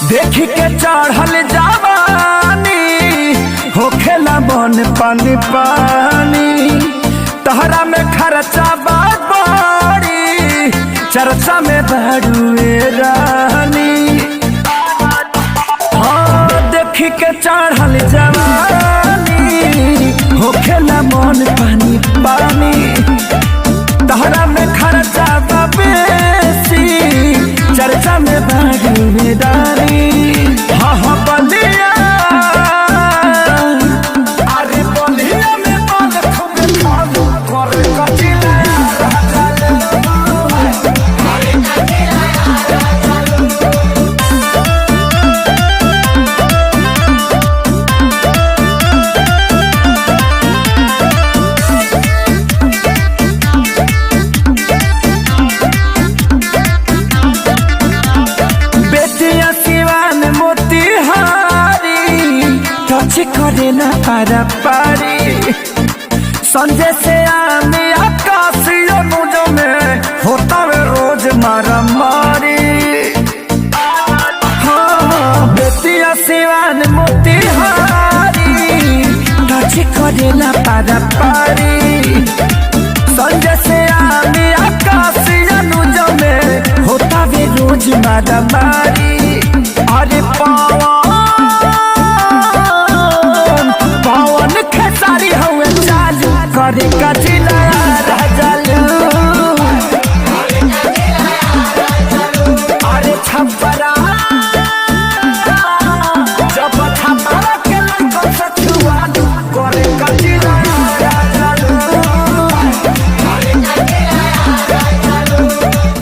देखी के चढ़ल जवानी होखेला बन पानी पानी तहरा में खर्चा बड़ी चर्चा में बड़ुए रानी। हाँ देखी के चढ़ल जवानी होखेला मन पानी पानी तहरा में खर्चा बेसी चर्चा में बड़ुए रानी। हाँ हाँ बलिया अरे बलिया में बाल खूब खालू करे कचिला करे ना पारा पारी संजय से आने आकाशीय मुझो में होता वे रोज मारा मारी। हाँ बेतिया सिवान मोतिहारी टच करे ना पारा पारी संजय से आने आकाशीय मुझो में होता वे रोज मारा मारी। अरे पावा